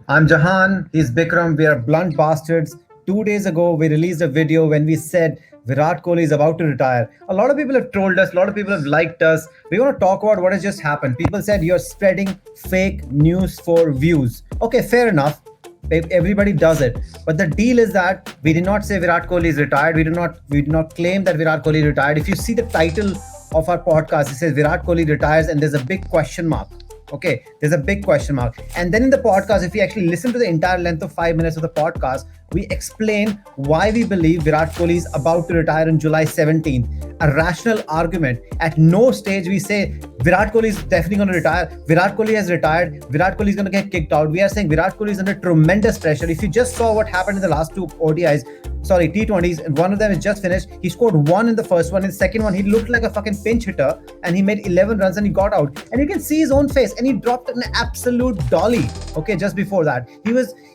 I'm Jahan, he's Bikram, we are blunt bastards. 2 days ago, we released a video when we said Virat Kohli is about to retire. A lot of people have trolled us, a lot of people have liked us. We want to talk about what has just happened. People said you're spreading fake news for views. Okay, fair enough. Everybody does it. But the deal is that we did not say Virat Kohli is retired. We did not claim that Virat Kohli retired. If you see the title of our podcast, it says Virat Kohli retires and there's a big question mark. Okay, there's a big question mark. And then in the podcast, if you actually listen to the entire length of 5 minutes of the podcast, we explain why we believe Virat Kohli is about to retire on July 17th. A rational argument. At no stage we say Virat Kohli is definitely going to retire. Virat Kohli has retired. Virat Kohli is going to get kicked out. We are saying Virat Kohli is under tremendous pressure. If you just saw what happened in the last two ODIs, sorry, T20s, and one of them is just finished. He scored one in the first one. In the second one, he looked like a fucking pinch hitter and he made 11 runs and he got out. And you can see his own face and he dropped an absolute dolly. Okay, just before that.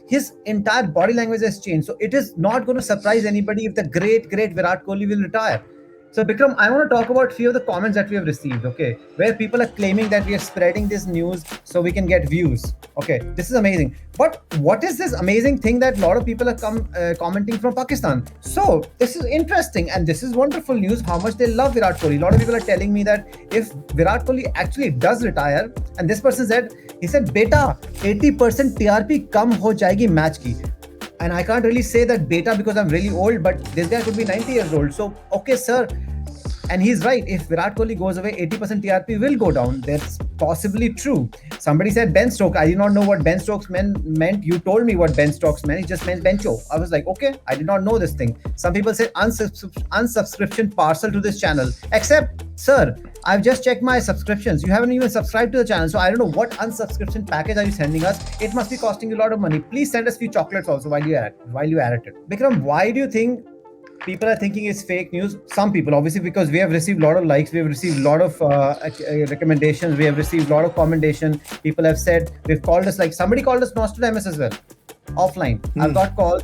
His entire body language has changed. So it is not going to surprise anybody if the great Virat Kohli will retire. So Bikram, I want to talk about few of the comments that we have received, okay, where people are claiming that we are spreading this news so we can get views. Okay, this is amazing. But what is this amazing thing that a lot of people are commenting from Pakistan? So this is interesting and this is wonderful news. How much they love Virat Kohli. A lot of people are telling me that if Virat Kohli actually does retire, and this person said, he said, "Beta, 80% TRP kam ho jayegi match ki." And I can't really say that beta because I'm really old, but this guy could be 90 years old. So, okay, sir. And he's right. If Virat Kohli goes away, 80% TRP will go down. That's possibly true. Somebody said Ben Stokes. I did not know what Ben Stokes meant. You told me what Ben Stokes meant. It just meant Bencho. I was like, okay, I did not know this thing. Some people say unsubscription parcel to this channel. Except, sir, I've just checked my subscriptions. You haven't even subscribed to the channel. So I don't know what unsubscription package are you sending us. It must be costing you a lot of money. Please send us few chocolates also while you are at it. Bikram, why do you think people are thinking it's fake news? Some people, obviously, because we have received a lot of likes, we have received a lot of recommendations, we have received a lot of commendation. People have said, they've called us, like somebody called us Nostradamus as well, offline. I've got calls,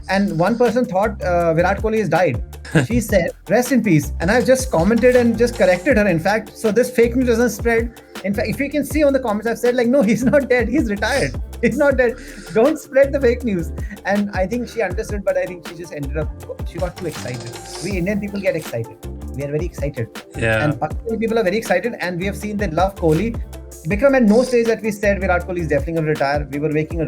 and one person thought Virat Kohli has died. She said, rest in peace. And I've just commented and just corrected her, in fact, so this fake news doesn't spread. In fact, if you can see on the comments, I've said, like, no, he's not dead, he's retired. He's not dead. Don't spread the fake news. And I think she understood, but I think she just she got too excited. We Indian people get excited. We are very excited. Yeah. And Pakistani people are very excited, and we have seen they love Kohli. Bikram, at no stage that we said Virat Kohli is definitely going to retire. We were making a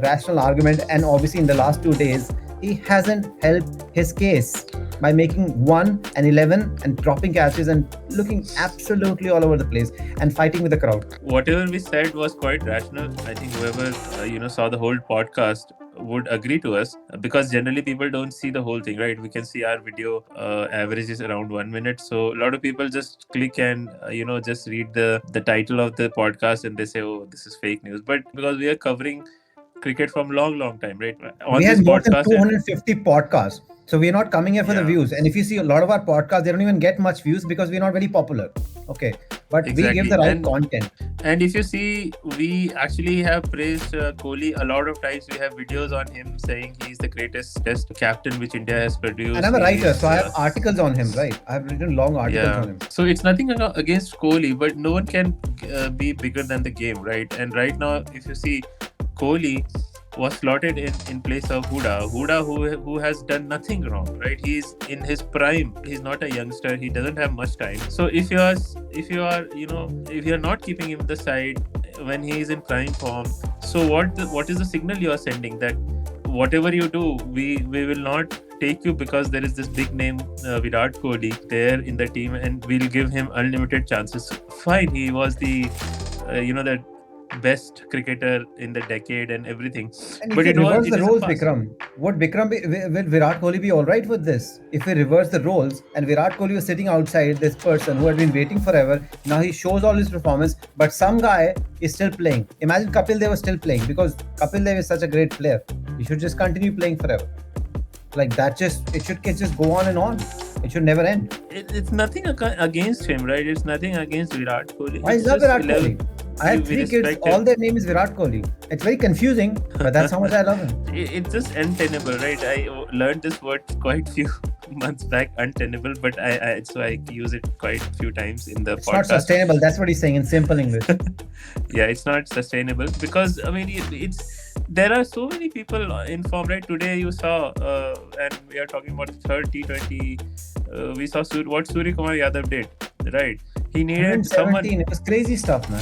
rational argument, and obviously in the last 2 days, he hasn't helped his case by making 1 and 11 and dropping catches and looking absolutely all over the place and fighting with the crowd. Whatever we said was quite rational. I think whoever saw the whole podcast would agree to us, because generally people don't see the whole thing, right? We can see our video average is around 1 minute, so a lot of people just click and just read the title of the podcast and they say, oh, this is fake news. But because we are covering cricket from long time, right? We had more than 250 podcasts. So we're not coming here for the views. And if you see a lot of our podcasts, they don't even get much views because we're not very popular. Okay. But we give the right content. And if you see, we actually have praised Kohli a lot of times. We have videos on him saying he's the greatest test captain which India has produced. And I'm a writer, so I have articles on him, right? I have written long articles on him. So it's nothing against Kohli, but no one can be bigger than the game, right? And right now, if you see, Kohli was slotted in place of Hooda. Hooda, who has done nothing wrong, right? He's in his prime. He's not a youngster. He doesn't have much time. So if you are not keeping him the side when he is in prime form, so what is the signal you are sending that whatever you do, we will not take you because there is this big name Virat Kohli there in the team and we'll give him unlimited chances. Fine, he was the that best cricketer in the decade and everything. And but if we reverse the roles, Bikram, will Virat Kohli be all right with this? If we reverse the roles and Virat Kohli was sitting outside, this person who had been waiting forever, now he shows all his performance, but some guy is still playing. Imagine Kapil Dev was still playing, because Kapil Dev is such a great player. He should just continue playing forever. Like that, it should just go on and on. It should never end. It's nothing against him, right? It's nothing against Virat Kohli. Why is that Virat Kohli? I have 3 kids, all their name is Virat Kohli. It's very confusing, but that's how much I love him. It's just untenable, right? I learned this word quite few months back untenable, but I use it quite a few times in the It's not podcast. sustainable. That's what he's saying in simple English. Yeah, it's not sustainable because I mean it's there are so many people in form, right? Today you saw, and we are talking about the third T20. We saw what Surya Kumar Yadav did, right? He needed someone. 117. It was crazy stuff, man.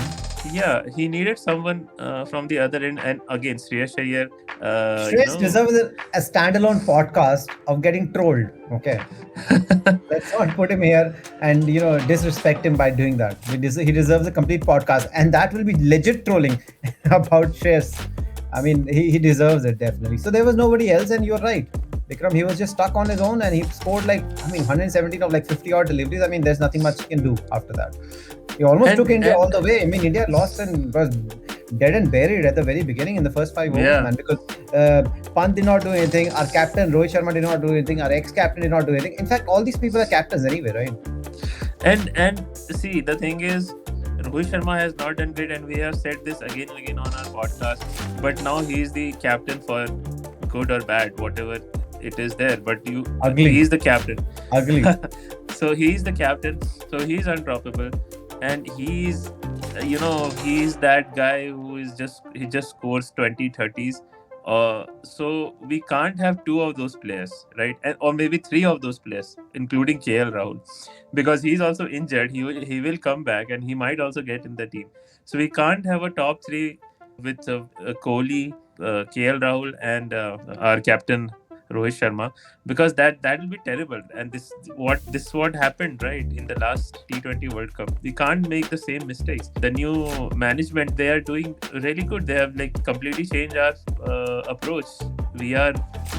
Yeah, he needed someone from the other end, and again, Shreyas Iyer, you Shreyas know. deserves a standalone podcast of getting trolled. Okay, let's not put him here and disrespect him by doing that. He deserves a complete podcast, and that will be legit trolling about Shreyas. I mean, he deserves it definitely. So there was nobody else, and you're right, Vikram. He was just stuck on his own, and he scored like 117 of like 50 odd deliveries. I mean, there's nothing much he can do after that. He almost took India all And the way. I mean, India lost and was dead and buried at the very beginning in the first 5 overs, yeah, man. Because Pant did not do anything. Our captain Rohit Sharma did not do anything. Our ex-captain did not do anything. In fact, all these people are captains anyway, right? and see, the thing is, Rohit Sharma has not done great, and we have said this again and again on our podcast. But now he is the captain for good or bad, whatever it is there. But he Ugly, is the captain. ugly. So he's the captain. So he's undroppable, and he's that guy who is he just scores 20 30s. So we can't have two of those players, right? Or maybe three of those players, including KL Rahul, because he's also injured. He will come back, and he might also get in the team. So we can't have a top three with Kohli, KL Rahul, and our captain Rohit Sharma, because that will be terrible. And this what happened, right, in the last T20 World Cup. We can't make the same mistakes. The new management, they are doing really good. They have like completely changed our approach. We are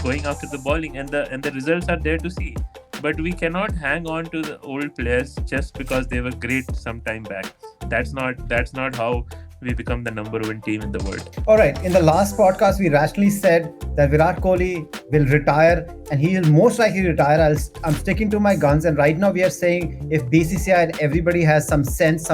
going after the bowling, and the results are there to see. But we cannot hang on to the old players just because they were great some time back. That's not how we become the number one team in the world. All right. In the last podcast, we rationally said that Virat Kohli will retire, and he will most likely retire. I'm sticking to my guns. And right now, we are saying if BCCI and everybody has some sense,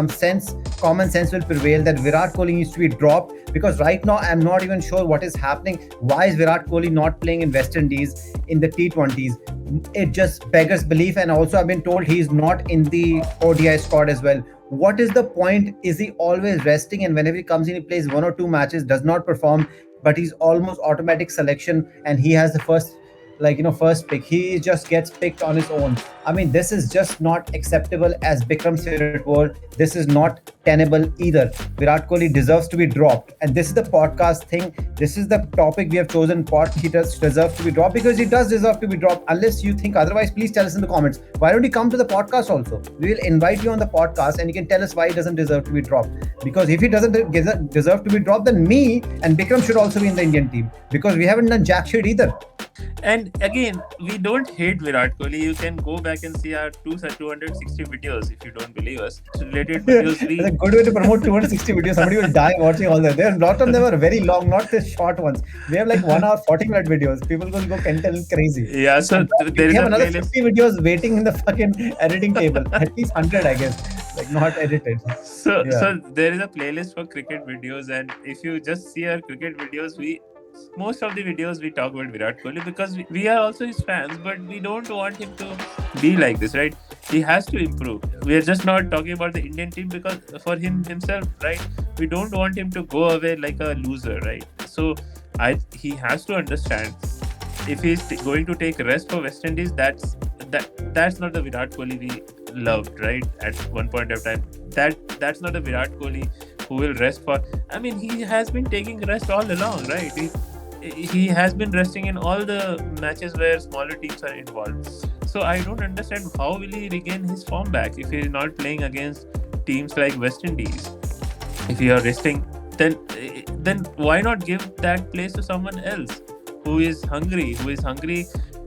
common sense will prevail that Virat Kohli needs to be dropped. Because right now, I'm not even sure what is happening. Why is Virat Kohli not playing in West Indies in the T20s? It just beggars belief. And also, I've been told he's not in the ODI squad as well. What is the point? Is he always resting, and whenever he comes in, he plays 1 or 2 matches, does not perform, but he's almost automatic selection, and he has the first pick. He just gets picked on his own. I mean, this is just not acceptable as Bikram's favorite word. This is not tenable either. Virat Kohli deserves to be dropped, and this is the podcast thing. This is the topic we have chosen. He does deserve to be dropped because he does deserve to be dropped. Unless you think otherwise, please tell us in the comments. Why don't you come to the podcast also? We will invite you on the podcast, and you can tell us why he doesn't deserve to be dropped. Because if he doesn't deserve to be dropped, then me and Bikram should also be in the Indian team because we haven't done jack shit either. And again, we don't hate Virat Kohli. You can go back and see our 260 videos if you don't believe us. Related videos, It's a good way to promote 260 videos. Somebody will die watching all that. A lot of them are very long, not the short ones. We have like 1 hour, 40-minute videos. People will go mental crazy. yeah. So there We is have a another playlist. 50 videos waiting in the fucking editing table. At least 100, I guess. Like not edited. So Yeah. so there is a playlist for cricket videos, and if you just see our cricket videos, most of the videos we talk about Virat Kohli because we are also his fans, but we don't want him to be like this, right? He has to improve. We are just not talking about the Indian team because for himself, right? We don't want him to go away like a loser, right? So he has to understand if he's going to take rest for West Indies, that's not the Virat Kohli we loved, right? At one point of time, that's not the Virat Kohli who will rest for. I mean, he has been taking rest all along, right? He has been resting in all the matches where smaller teams are involved. So I don't understand how will he regain his form back if he is not playing against teams like West Indies. If you are resting, then why not give that place to someone else who is hungry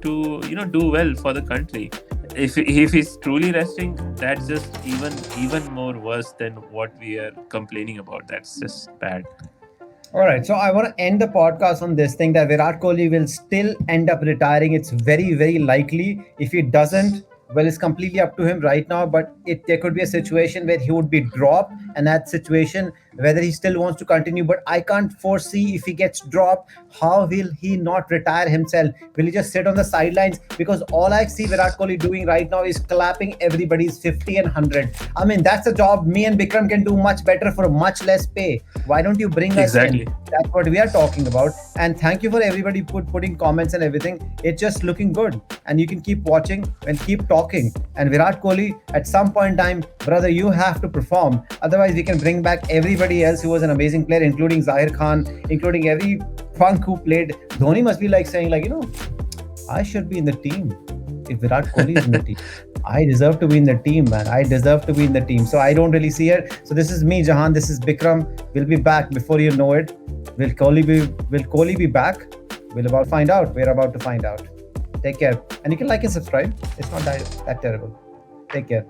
to do well for the country. If he's truly resting, that's just even more worse than what we are complaining about. That's just bad. All right, so I want to end the podcast on this thing that Virat Kohli will still end up retiring. It's very, very likely. If he doesn't, well, it's completely up to him right now. But there could be a situation where he would be dropped, and that situation whether he still wants to continue. But I can't foresee if he gets dropped, how will he not retire himself? Will he just sit on the sidelines? Because all I see Virat Kohli doing right now is clapping everybody's 50 and 100. I mean, that's a job me and Bikram can do much better for much less pay. Why don't you bring us in? Exactly. That's what we are talking about. And thank you for everybody putting comments and everything. It's just looking good. And you can keep watching and keep talking. And Virat Kohli, at some point in time, brother, you have to perform. Otherwise, we can bring back everybody else who was an amazing player, including Zahir Khan, including every punk who played. Dhoni must be like saying, like, I should be in the team if Virat Kohli is in the team. I deserve to be in the team, man. I deserve to be in the team. So I don't really see it. So this is me, Jahan. This is Bikram. We'll be back before you know it. Will Kohli be back? We'll about find out. We're about to find out. Take care. And you can like and subscribe. It's not that terrible. Take care.